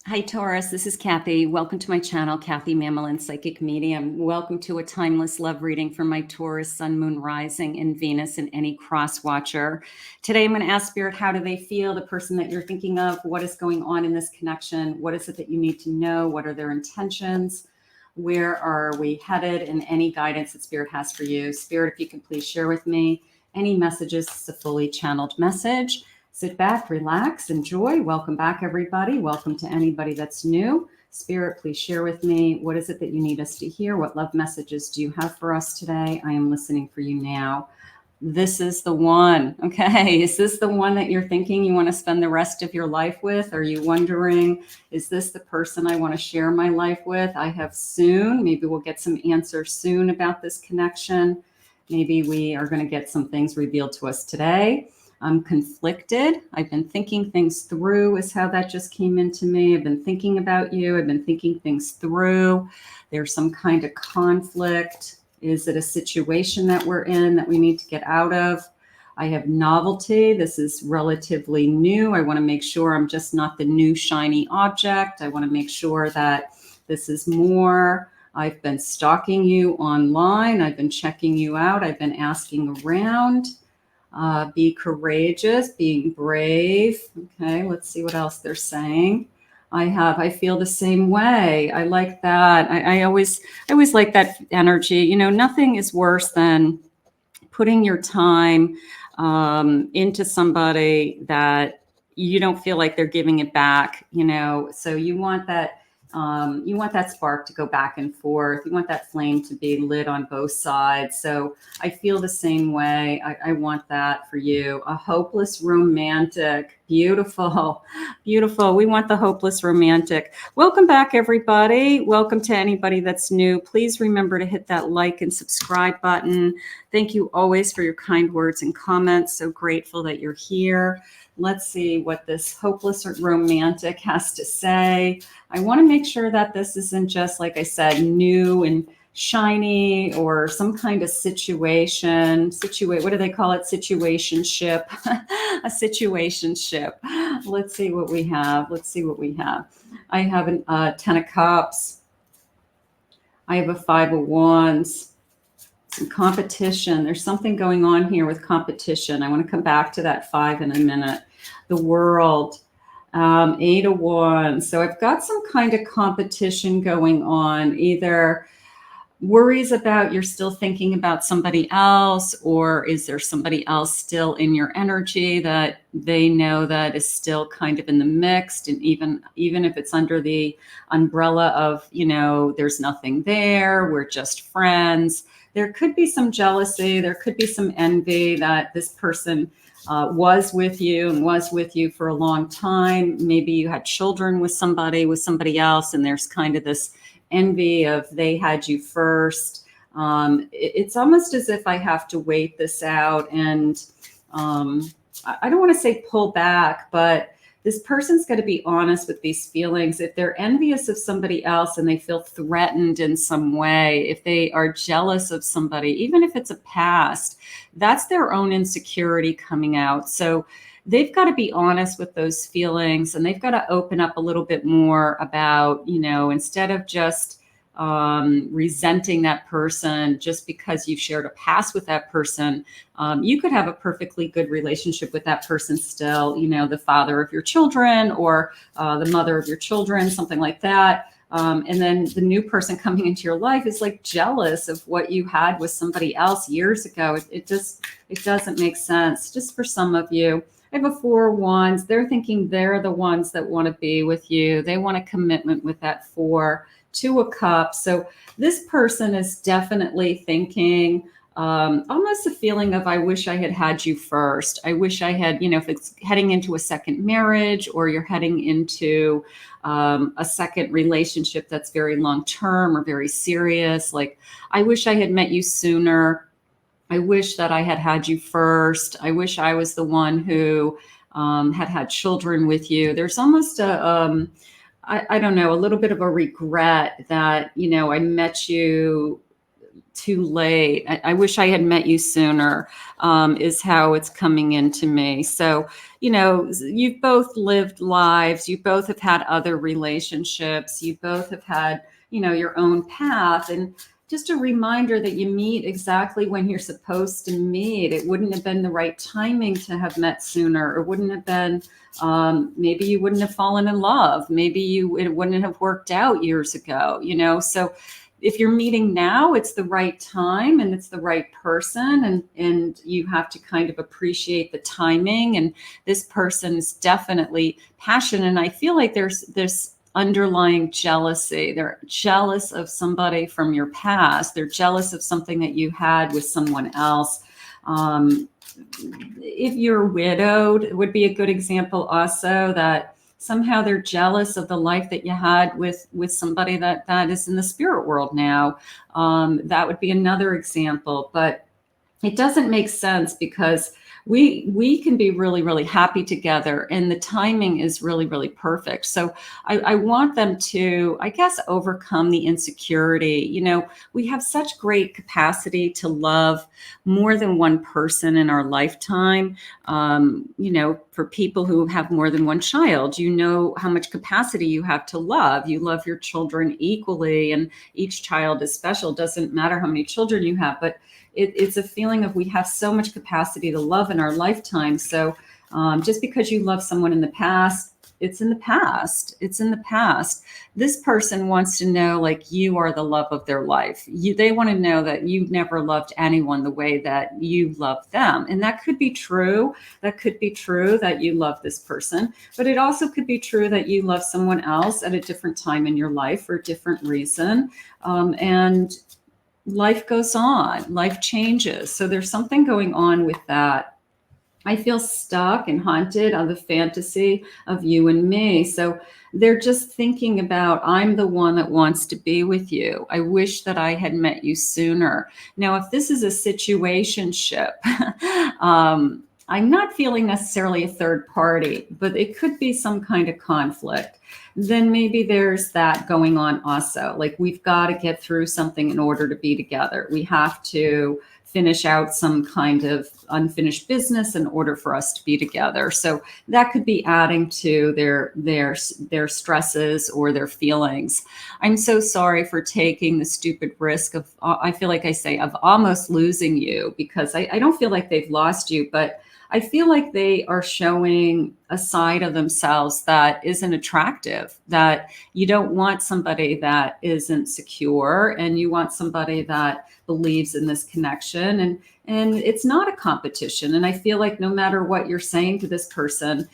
Hi, Taurus. This is Kathy. Welcome to my channel, Kathy Mamolen, Psychic Medium. Welcome to a timeless love reading for my Taurus, Sun, Moon, Rising, and Venus, and any cross watcher. Today, I'm going to ask Spirit, how do they feel? The person that you're thinking of, what is going on in this connection? What is it that you need to know? What are their intentions? Where are we headed? And any guidance that Spirit has for you. Spirit, if you can please share with me any messages. It's a fully channeled message. Sit back, relax, enjoy. Welcome back, everybody. Welcome to anybody that's new. Spirit, please share with me. What is it that you need us to hear? What love messages do you have for us today? I am listening for you now. This is the one. Okay. Is this the one that you're thinking you want to spend the rest of your life with? Are you wondering, is this the person I want to share my life with? I have soon. Maybe we'll get some answers soon about this connection. Maybe we are going to get some things revealed to us today. I'm conflicted. I've been thinking things through is how that just came into me. I've been thinking about you. I've been thinking things through. There's some kind of conflict. Is it a situation that we're in that we need to get out of? I have novelty. This is relatively new. I want to make sure I'm just not the new shiny object. I want to make sure that this is more. I've been stalking you online. I've been checking you out. I've been asking around. Be courageous, being brave. Okay, let's see what else they're saying. I feel the same way. I like that. I always like that energy. You know, nothing is worse than putting your time into somebody that you don't feel like they're giving it back, you know, so you want that spark to go back and forth. You want that flame to be lit on both sides. So I feel the same way. I want that for you. A hopeless romantic. Beautiful, beautiful. We want the hopeless romantic. Welcome back, everybody. Welcome to anybody that's new. Please remember to hit that like and subscribe button. Thank you always for your kind words and comments. So grateful that you're here. Let's see what this hopeless romantic has to say. I want to make sure that this isn't just, like I said, new and shiny or some kind of situation. What do they call it? Situationship. A situationship. Let's see what we have. Let's see what we have. I have a 10 of Cups. I have a 5 of Wands. Some competition. There's something going on here with competition. I want to come back to that 5 in a minute. The World. 8 of Wands. So I've got some kind of competition going on, either worries about you're still thinking about somebody else, or is there somebody else still in your energy that they know that is still kind of in the mix, and even if it's under the umbrella of, you know, there's nothing there, we're just friends. There could be some jealousy, there could be some envy that this person was with you for a long time. Maybe you had children with somebody else, and there's kind of this envy of they had you first. It's almost as if I have to wait this out, and I don't want to say pull back, but this person's got to be honest with these feelings. If they're envious of somebody else and they feel threatened in some way, if they are jealous of somebody, even if it's a past, that's their own insecurity coming out. So they've got to be honest with those feelings, and they've got to open up a little bit more about, you know, instead of just resenting that person just because you've shared a past with that person. You could have a perfectly good relationship with that person still, you know, the father of your children or the mother of your children, something like that. And then the new person coming into your life is like jealous of what you had with somebody else years ago. It doesn't make sense. Just for some of you, I have a 4 of Wands. They're thinking they're the ones that want to be with you. They want a commitment with that 4. 2 of Cups. So this person is definitely thinking almost a feeling of, I wish I had you first. I wish I had, you know, if it's heading into a second marriage, or you're heading into a second relationship that's very long-term or very serious. Like, I wish I had met you sooner. I wish that I had you first. I wish I was the one who had children with you. There's almost a, I don't know, a little bit of a regret that, you know, I met you too late. I wish I had met you sooner, is how it's coming into me. So, you know, you've both lived lives. You both have had other relationships. You both have had, you know, your own path. And just a reminder that you meet exactly when you're supposed to meet. It wouldn't have been the right timing to have met sooner. It wouldn't have been, maybe you wouldn't have fallen in love. Maybe it wouldn't have worked out years ago, you know? So if you're meeting now, it's the right time and it's the right person, and you have to kind of appreciate the timing. And this person is definitely passionate. And I feel like there's this underlying jealousy. They're jealous of somebody from your past. They're jealous of something that you had with someone else. If you're widowed, it would be a good example also, that somehow they're jealous of the life that you had with somebody that is in the spirit world now. That would be another example, but it doesn't make sense because we can be really, really happy together, and the timing is really, really perfect. So I want them to, I guess, overcome the insecurity. You know, we have such great capacity to love more than one person in our lifetime. You know, for people who have more than one child, you know how much capacity you have to love. You love your children equally, and each child is special. Doesn't matter how many children you have, but it's a feeling of we have so much capacity to love in our lifetime. So just because you love someone in the past, it's in the past. It's in the past. This person wants to know, like, you are the love of their life. They want to know that you've never loved anyone the way that you love them. And that could be true. That could be true that you love this person, but it also could be true that you love someone else at a different time in your life for a different reason. And life goes on, life changes. So there's something going on with that. I feel stuck and haunted on the fantasy of you and me. So they're just thinking about, I'm the one that wants to be with you. I wish that I had met you sooner. Now, if this is a situationship, I'm not feeling necessarily a third party, but it could be some kind of conflict. Then maybe there's that going on also. Like, we've got to get through something in order to be together. We have to finish out some kind of unfinished business in order for us to be together. So that could be adding to their stresses or their feelings. I'm so sorry for taking the stupid risk of, I feel like I say, of almost losing you, because I don't feel like they've lost you, but I feel like they are showing a side of themselves that isn't attractive, that you don't want somebody that isn't secure, and you want somebody that believes in this connection. And it's not a competition. And I feel like no matter what you're saying to this person,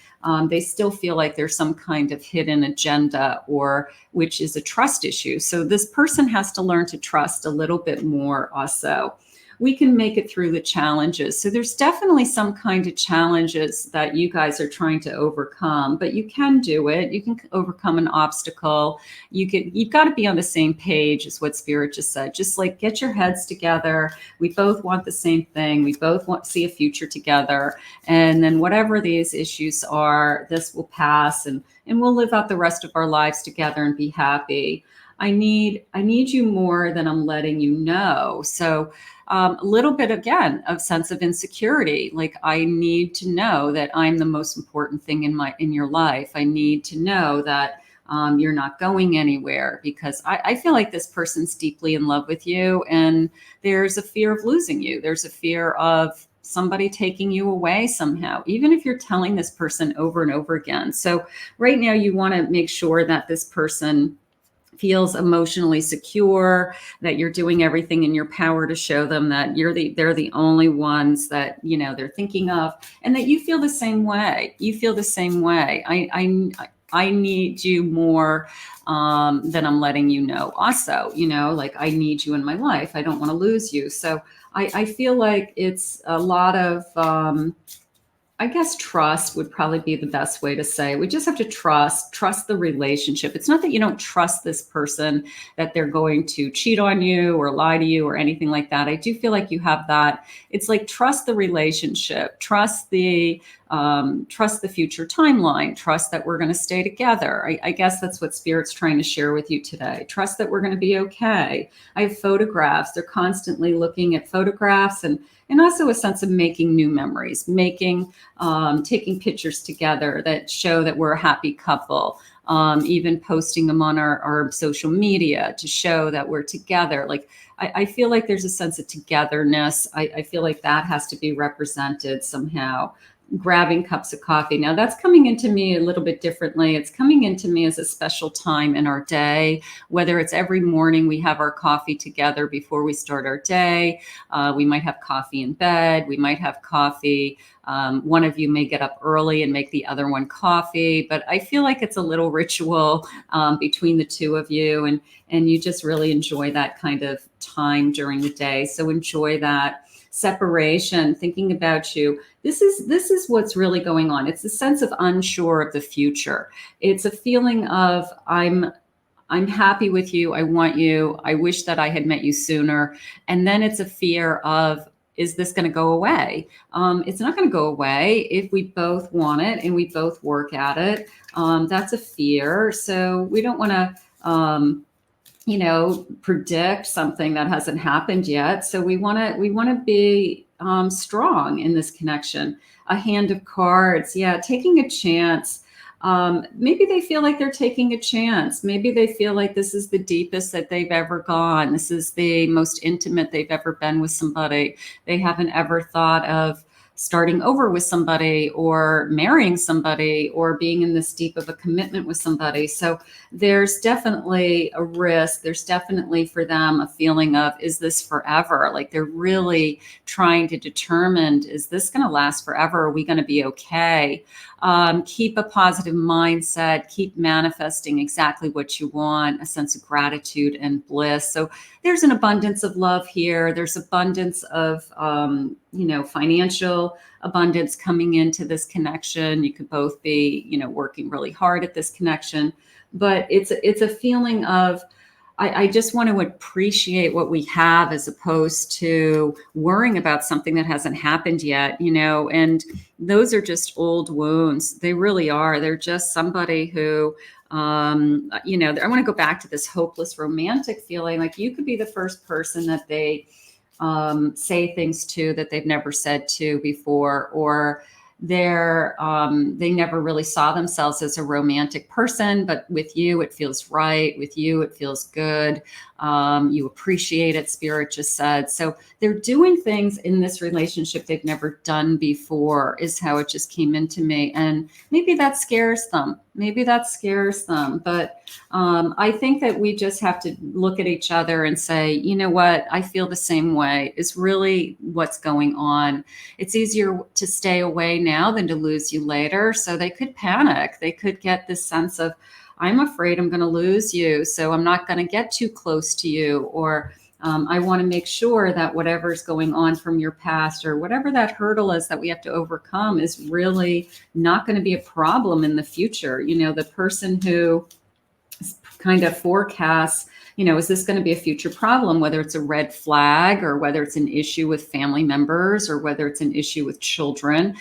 they still feel like there's some kind of hidden agenda, or which is a trust issue. So this person has to learn to trust a little bit more also. We can make it through the challenges. So there's definitely some kind of challenges that you guys are trying to overcome, but you can do it. You can overcome an obstacle. You've got to be on the same page, is what Spirit just said. Just like, get your heads together. We both want the same thing. We both want to see a future together. And then whatever these issues are, this will pass, and we'll live out the rest of our lives together and be happy. I need you more than I'm letting you know. So a little bit, again, of sense of insecurity. Like, I need to know that I'm the most important thing in your life. I need to know that you're not going anywhere, because I feel like this person's deeply in love with you, and there's a fear of losing you. There's a fear of somebody taking you away somehow, even if you're telling this person over and over again. So right now you want to make sure that this person feels emotionally secure, that you're doing everything in your power to show them that they're the only ones that, you know, they're thinking of, and that you feel the same way. You feel the same way. I need you more than I'm letting you know. Also, you know, like, I need you in my life. I don't want to lose you. So I feel like it's a lot of I guess trust would probably be the best way to say. We just have to trust the relationship. It's not that you don't trust this person, that they're going to cheat on you or lie to you or anything like that. I do feel like you have that. It's like, trust the relationship, trust the trust the future timeline, trust that we're going to stay together. I guess that's what Spirit's trying to share with you today. Trust that we're going to be okay. I have photographs. They're constantly looking at photographs and also a sense of making new memories, taking pictures together that show that we're a happy couple. Even posting them on our social media to show that we're together. Like, I feel like there's a sense of togetherness. I feel like that has to be represented somehow. Grabbing cups of coffee. Now that's coming into me a little bit differently. It's coming into me as a special time in our day, whether it's every morning we have our coffee together before we start our day. We might have coffee in bed. We might have coffee. One of you may get up early and make the other one coffee, but I feel like it's a little ritual between the two of you, and you just really enjoy that kind of time during the day. So enjoy that separation, thinking about you. This is what's really going on. It's a sense of unsure of the future. It's a feeling of I'm happy with you. I want you. I wish that I had met you sooner. And then it's a fear of, is this going to go away? It's not going to go away if we both want it and we both work at it. That's a fear. So we don't want to predict something that hasn't happened yet. So we want to be strong in this connection. A hand of cards. Yeah. Taking a chance. Maybe they feel like they're taking a chance. Maybe they feel like this is the deepest that they've ever gone. This is the most intimate they've ever been with somebody. They haven't ever thought of starting over with somebody or marrying somebody or being in this deep of a commitment with somebody. So there's definitely a risk. There's definitely for them a feeling of, is this forever? Like they're really trying to determine, is this going to last forever? Are we going to be okay? Keep a positive mindset, keep manifesting exactly what you want, a sense of gratitude and bliss. So there's an abundance of love here. There's abundance of, financial abundance coming into this connection. You could both be, working really hard at this connection, but it's a feeling of, I just want to appreciate what we have as opposed to worrying about something that hasn't happened yet, and those are just old wounds. They really are. They're just somebody who, I want to go back to this hopeless romantic feeling. Like you could be the first person that they say things to that they've never said to before, or they never really saw themselves as a romantic person, but with you, it feels right. With you, it feels good. You appreciate it, Spirit just said. So they're doing things in this relationship they've never done before is how it just came into me. And maybe that scares them. But I think that we just have to look at each other and say, you know what, I feel the same way is really what's going on. It's easier to stay away now than to lose you later. So they could panic. They could get this sense of, I'm afraid I'm going to lose you, so I'm not going to get too close to you. Or I want to make sure that whatever's going on from your past or whatever that hurdle is that we have to overcome is really not going to be a problem in the future. The person who kind of forecasts, is this going to be a future problem, whether it's a red flag or whether it's an issue with family members or whether it's an issue with children?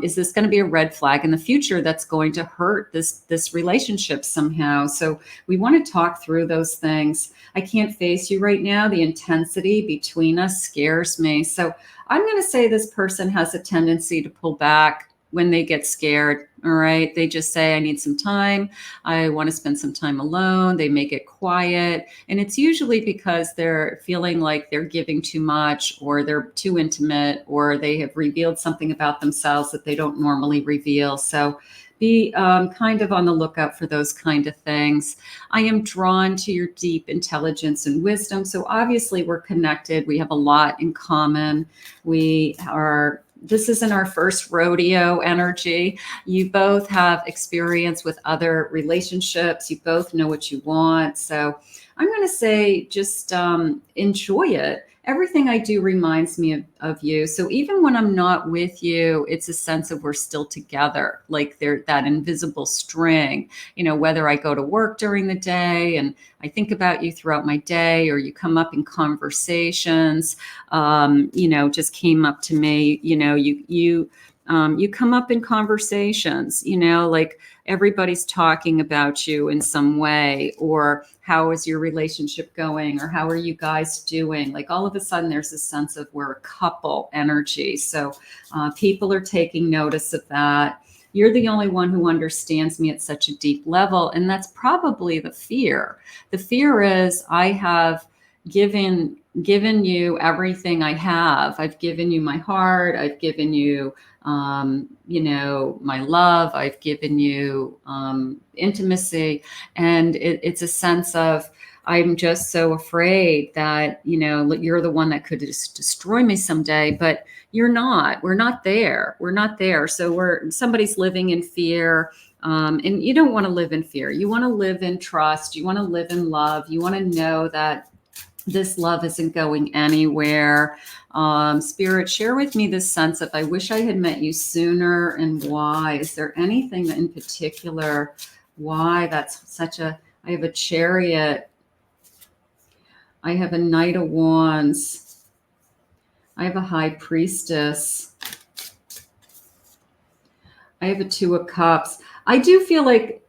Is this going to be a red flag in the future that's going to hurt this relationship somehow? So we want to talk through those things. I can't face you right now. The intensity between us scares me. So I'm going to say this person has a tendency to pull back when they get scared. All right. They just say, I need some time. I want to spend some time alone. They make it quiet. And it's usually because they're feeling like they're giving too much, or they're too intimate, or they have revealed something about themselves that they don't normally reveal. So be kind of on the lookout for those kind of things. I am drawn to your deep intelligence and wisdom. So obviously we're connected. We have a lot in common. This isn't our first rodeo energy. You both have experience with other relationships. You both know what you want. So I'm going to say just enjoy it. Everything I do reminds me of you. So even when I'm not with you, it's a sense of we're still together, like that invisible string, whether I go to work during the day and I think about you throughout my day, or you come up in conversations, just came up to me, You come up in conversations, like everybody's talking about you in some way, or how is your relationship going, or how are you guys doing? Like all of a sudden there's a sense of we're a couple energy. So people are taking notice of that. You're the only one who understands me at such a deep level. And that's probably the fear. The fear is I have given you everything I have. I've given you my heart. I've given you my love. I've given you intimacy. And it's a sense of, I'm just so afraid that, you're the one that could just destroy me someday, but you're not. We're not there. We're not there. So somebody's living in fear. And you don't want to live in fear. You want to live in trust. You want to live in love. You want to know that this love isn't going anywhere. Spirit, share with me this sense of, I wish I had met you sooner, and why. Is there anything in particular why that's such a, I have a Chariot. I have a Knight of Wands. I have a High Priestess. I have a Two of Cups. I do feel like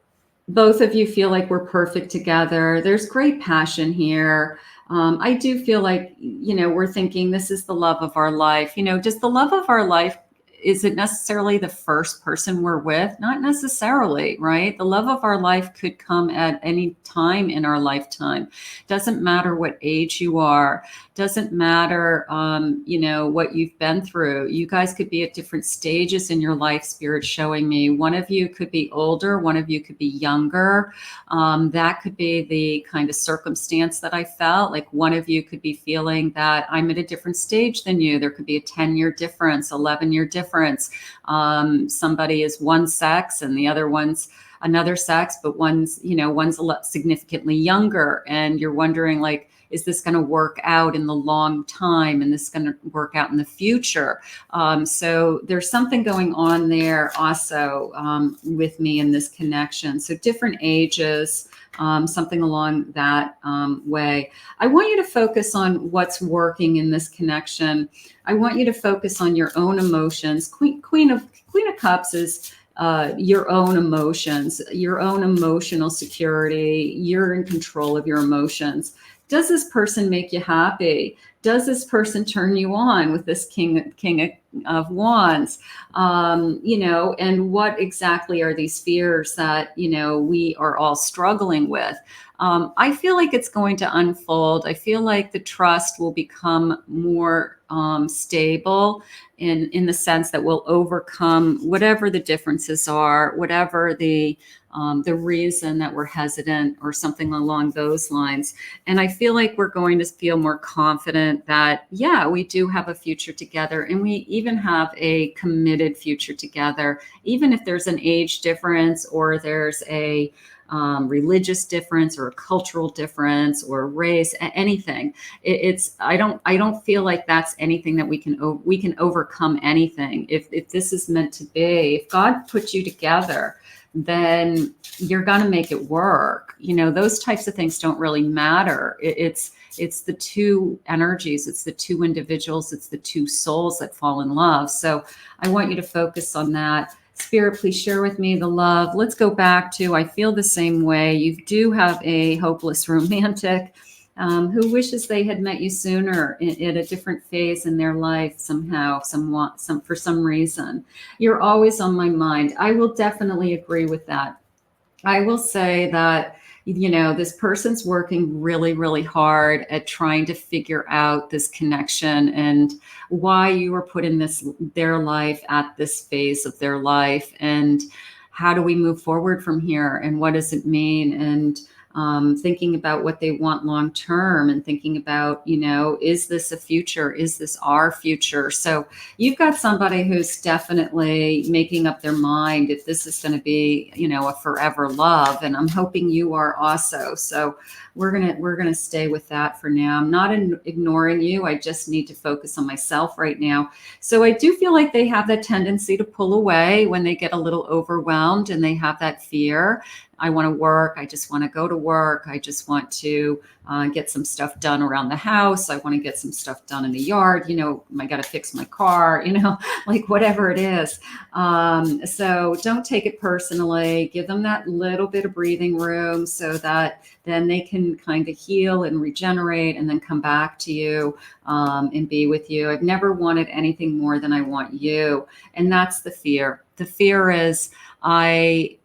both of you feel like we're perfect together. There's great passion here. I do feel like, we're thinking this is the love of our life. Does the love of our life, is it necessarily the first person we're with? Not necessarily, right? The love of our life could come at any time in our lifetime. Doesn't matter what age you are. Doesn't matter, what you've been through. You guys could be at different stages in your life, Spirit showing me. One of you could be older. One of you could be younger. That could be the kind of circumstance that I felt. Like one of you could be feeling that I'm at a different stage than you. There could be a 10-year difference, 11-year difference. Somebody is one sex and the other one's another sex, but one's a lot significantly younger. And you're wondering, like, is this going to work out in the long time? And this is going to work out in the future. So there's something going on there also with me in this connection. So different ages, something along that way. I want you to focus on what's working in this connection. I want you to focus on your own emotions. Queen of Cups is your own emotions, your own emotional security. You're in control of your emotions. Does this person make you happy? Does this person turn you on with this King of Wands? And what exactly are these fears that, we are all struggling with? I feel like it's going to unfold. I feel like the trust will become more stable in the sense that we'll overcome whatever the differences are, whatever the reason that we're hesitant or something along those lines. And I feel like we're going to feel more confident that, yeah, we do have a future together, and we even have a committed future together, even if there's an age difference or there's a religious difference or a cultural difference or race, anything. I don't feel like that's anything that we can overcome anything. If this is meant to be, if God put you together, then you're going to make it work. Those types of things don't really matter. It's the two energies. It's the two individuals. It's the two souls that fall in love. So I want you to focus on that. Spirit, please share with me the love. Let's go back to, I feel the same way. You do have a hopeless romantic who wishes they had met you sooner at a different phase in their life somehow, for some reason. You're always on my mind. I will definitely agree with that. I will say that, this person's working really, really hard at trying to figure out this connection and why you were put in their life at this phase of their life, and how do we move forward from here, and what does it mean, and thinking about what they want long term, and thinking about, is this a future? Is this our future? So you've got somebody who's definitely making up their mind if this is going to be, a forever love. And I'm hoping you are also. So we're gonna stay with that for now. I'm not ignoring you. I just need to focus on myself right now. So I do feel like they have that tendency to pull away when they get a little overwhelmed and they have that fear. I want to work. I just want to go to work. I just want to get some stuff done around the house. I want to get some stuff done in the yard. I got to fix my car, like whatever it is. So don't take it personally. Give them that little bit of breathing room so that then they can kind of heal and regenerate and then come back to you and be with you. I've never wanted anything more than I want you. And that's the fear. The fear is I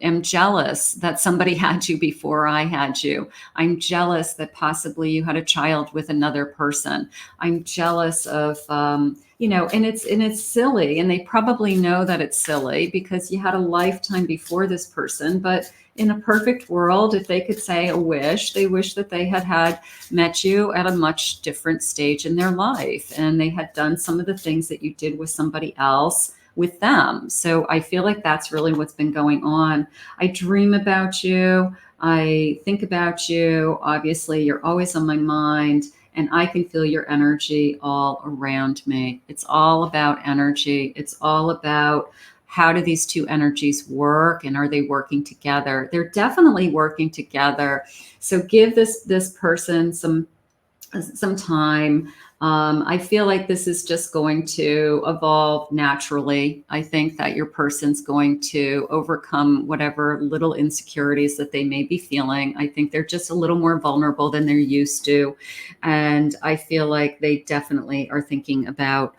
am jealous that somebody had you before I had you. I'm jealous that possibly you had a child with another person. I'm jealous of, and it's silly, and they probably know that it's silly because you had a lifetime before this person. But in a perfect world, if they could say they wish that they had met you at a much different stage in their life, and they had done some of the things that you did with somebody else with them. So I feel like that's really what's been going on. I dream about you. I think about you. Obviously, you're always on my mind, and I can feel your energy all around me. It's all about energy. It's all about how do these two energies work, and are they working together? They're definitely working together. So give this person some time. I feel like this is just going to evolve naturally. I think that your person's going to overcome whatever little insecurities that they may be feeling. I think they're just a little more vulnerable than they're used to. And I feel like they definitely are thinking about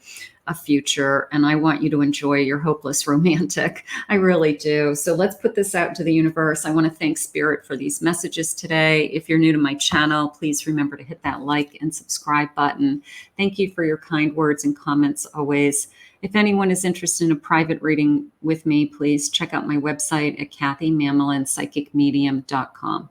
a future, and I want you to enjoy your hopeless romantic. I really do. So let's put this out into the universe. I want to thank Spirit for these messages today. If you're new to my channel, please remember to hit that like and subscribe button. Thank you for your kind words and comments always. If anyone is interested in a private reading with me, please check out my website at KathyMamolenPsychicMedium.com.